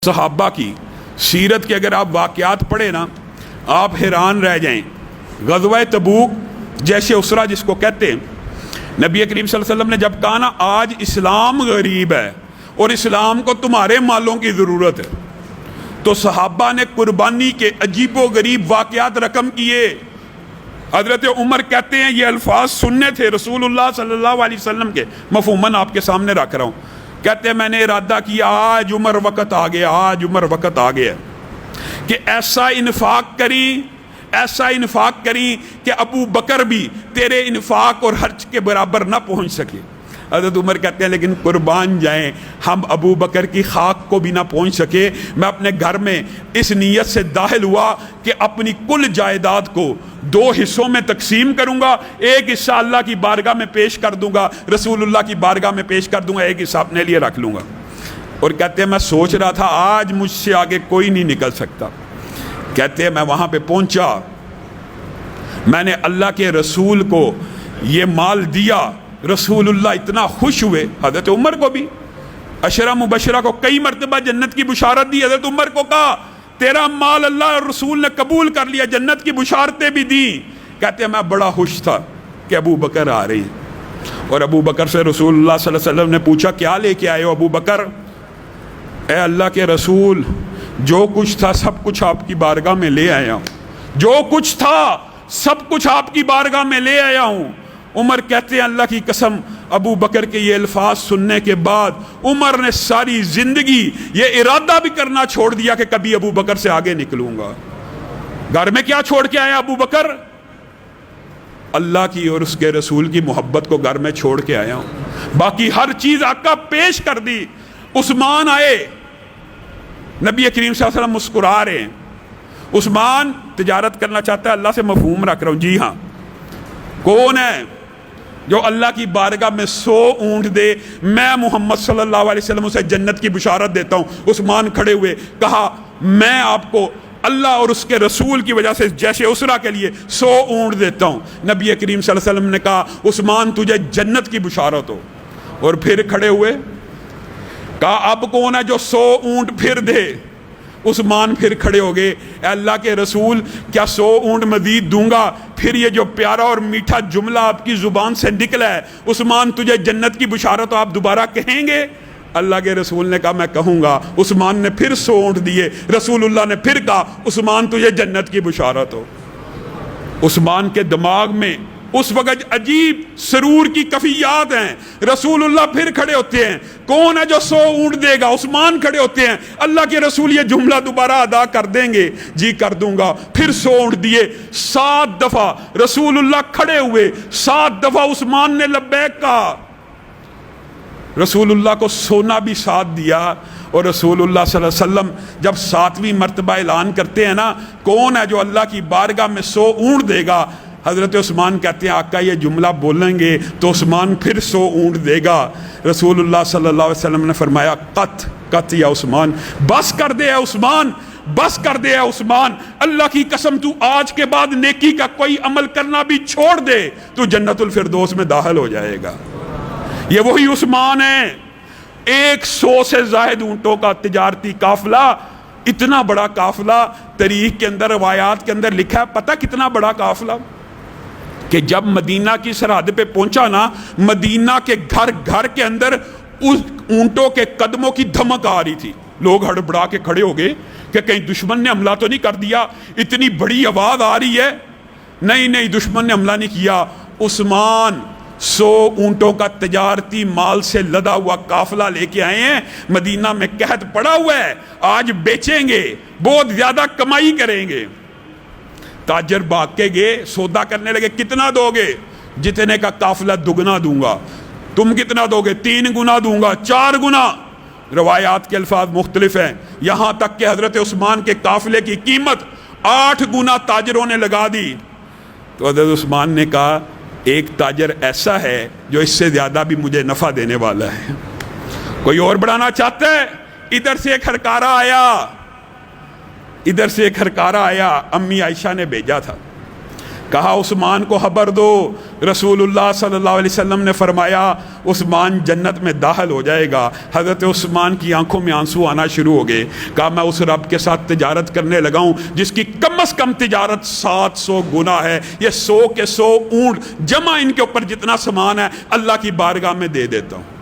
صحابہ کی سیرت کے اگر آپ واقعات پڑھیں نا آپ حیران رہ جائیں۔ غزوہ تبوک جیسے اسرا جس کو کہتے ہیں، نبی کریم صلی اللہ علیہ وسلم نے جب کہا نا آج اسلام غریب ہے اور اسلام کو تمہارے مالوں کی ضرورت ہے، تو صحابہ نے قربانی کے عجیب و غریب واقعات رقم کیے۔ حضرت عمر کہتے ہیں یہ الفاظ سننے تھے رسول اللہ صلی اللہ علیہ وسلم کے، مفہوماً آپ کے سامنے رکھ رہا ہوں۔ کہتے ہیں میں نے ارادہ کیا آج عمر وقت آ گیا، آج عمر وقت آ گیا کہ ایسا انفاق کریں کہ ابو بکر بھی تیرے انفاق اور خرچ کے برابر نہ پہنچ سکے۔ حضرت عمر کہتے ہیں لیکن قربان جائیں ہم ابو بکر کی خاک کو بھی نہ پہنچ سکے۔ میں اپنے گھر میں اس نیت سے داخل ہوا کہ اپنی کل جائیداد کو 2 حصوں میں تقسیم کروں گا، ایک حصہ اللہ کی بارگاہ میں پیش کر دوں گا، رسول اللہ کی بارگاہ میں پیش کر دوں گا، ایک حصہ اپنے لیے رکھ لوں گا۔ اور کہتے ہیں میں سوچ رہا تھا آج مجھ سے آگے کوئی نہیں نکل سکتا۔ کہتے ہیں میں وہاں پہ پہنچا، میں نے اللہ کے رسول کو یہ مال دیا، رسول اللہ اتنا خوش ہوئے، حضرت عمر کو بھی، عشرہ مبشرہ کو کئی مرتبہ جنت کی بشارت دی۔ حضرت عمر کو کہا تیرا مال اللہ اور رسول نے قبول کر لیا، جنت کی بشارتیں بھی دیں۔ کہتے ہیں میں بڑا خوش تھا کہ ابو بکر آ رہے ہیں، اور ابو بکر سے رسول اللہ صلی اللہ علیہ وسلم نے پوچھا کیا لے کے آئے ہو ابو بکر؟ اے اللہ کے رسول جو کچھ تھا سب کچھ آپ کی بارگاہ میں لے آیا ہوں، جو کچھ تھا سب کچھ آپ کی بارگاہ میں لے آیا ہوں۔ عمر کہتے ہیں اللہ کی قسم ابو بکر کے یہ الفاظ سننے کے بعد عمر نے ساری زندگی یہ ارادہ بھی کرنا چھوڑ دیا کہ کبھی ابو بکر سے آگے نکلوں گا۔ گھر میں کیا چھوڑ کے آیا ابو بکر؟ اللہ کی اور اس کے رسول کی محبت کو گھر میں چھوڑ کے آیا ہوں، باقی ہر چیز آقا پیش کر دی۔ عثمان آئے، نبی کریم صلی اللہ علیہ وسلم مسکرا رہے ہیں۔ عثمان تجارت کرنا چاہتا ہے، اللہ سے مفہوم رکھ رہا ہوں، جی ہاں، کون ہے جو اللہ کی بارگاہ میں 100 اونٹ دے؟ میں محمد صلی اللہ علیہ وسلم اسے جنت کی بشارت دیتا ہوں۔ عثمان کھڑے ہوئے کہا میں آپ کو اللہ اور اس کے رسول کی وجہ سے جیسے اسرا کے لیے 100 اونٹ دیتا ہوں۔ نبی کریم صلی اللہ علیہ وسلم نے کہا عثمان تجھے جنت کی بشارت ہو، اور پھر کھڑے ہوئے کہا اب کون ہے جو 100 اونٹ پھر دے؟ عثمان پھر کھڑے ہو گئے، اے اللہ کے رسول کیا 100 اونٹ مزید دوں گا؟ پھر یہ جو پیارا اور میٹھا جملہ آپ کی زبان سے نکلا ہے عثمان تجھے جنت کی بشارت، آپ دوبارہ کہیں گے؟ اللہ کے رسول نے کہا میں کہوں گا۔ عثمان نے پھر 100 اونٹ دیے، رسول اللہ نے پھر کہا عثمان تجھے جنت کی بشارت ہو۔ عثمان کے دماغ میں اس وقت عجیب سرور کی کفیات ہیں۔ رسول اللہ پھر کھڑے ہوتے ہیں، کون ہے جو 100 اونٹ دے گا؟ عثمان کھڑے ہوتے ہیں، اللہ کے رسول یہ جملہ دوبارہ ادا کر دیں گے؟ جی کر دوں گا۔ پھر 100 اونٹ دیے، 7 دفعہ رسول اللہ کھڑے ہوئے، 7 دفعہ عثمان نے لبیک کہا۔ رسول اللہ کو سونا بھی ساتھ دیا، اور رسول اللہ صلی اللہ علیہ وسلم جب 7ویں مرتبہ اعلان کرتے ہیں نا کون ہے جو اللہ کی بارگاہ میں 100 اونٹ دے گا، حضرت عثمان کہتے ہیں آقا یہ جملہ بولیں گے تو عثمان پھر 100 اونٹ دے گا۔ رسول اللہ صلی اللہ علیہ وسلم نے فرمایا قط یا عثمان، بس کر دے اے عثمان، بس کر دے اے عثمان، اللہ کی قسم تو آج کے بعد نیکی کا کوئی عمل کرنا بھی چھوڑ دے تو جنت الفردوس میں داخل ہو جائے گا۔ یہ وہی عثمان ہے، 100 سے زائد اونٹوں کا تجارتی قافلہ، اتنا بڑا قافلہ تاریخ کے اندر روایات کے اندر لکھا ہے۔ پتہ کتنا بڑا قافلہ کہ جب مدینہ کی سرحد پہ پہنچا نا، مدینہ کے گھر گھر کے اندر اس اونٹوں کے قدموں کی دھمک آ رہی تھی۔ لوگ ہڑبڑا کے کھڑے ہو گئے کہ کہیں دشمن نے حملہ تو نہیں کر دیا، اتنی بڑی آواز آ رہی ہے۔ نہیں دشمن نے حملہ نہیں کیا۔ عثمان 100 اونٹوں کا تجارتی مال سے لدا ہوا قافلہ لے کے آئے ہیں، مدینہ میں قحط پڑا ہوا ہے، آج بیچیں گے، بہت زیادہ کمائی کریں گے۔ تاجر بھاگ کے گئے، سودا کرنے لگے، کتنا دو گے؟ جتنے کا قافلہ دگنا دوں گا۔ تم کتنا دو گے؟ 3 گنا دوں گا، 4 گنا۔ روایات کے الفاظ مختلف ہیں، یہاں تک کہ حضرت عثمان کے قافلے کی قیمت 8 گنا تاجروں نے لگا دی۔ تو حضرت عثمان نے کہا ایک تاجر ایسا ہے جو اس سے زیادہ بھی مجھے نفع دینے والا ہے، کوئی اور بڑھانا چاہتا ہے؟ ادھر سے ایک ہرکارا آیا، امی عائشہ نے بھیجا تھا، کہا عثمان کو خبر دو، رسول اللہ صلی اللہ علیہ وسلم نے فرمایا عثمان جنت میں داخل ہو جائے گا۔ حضرت عثمان کی آنکھوں میں آنسو آنا شروع ہو گئے۔ کہا میں اس رب کے ساتھ تجارت کرنے لگا ہوں جس کی کم از کم تجارت 700 گنا ہے، یہ 100 کے 100 اونٹ جمع ان کے اوپر جتنا سامان ہے اللہ کی بارگاہ میں دے دیتا ہوں۔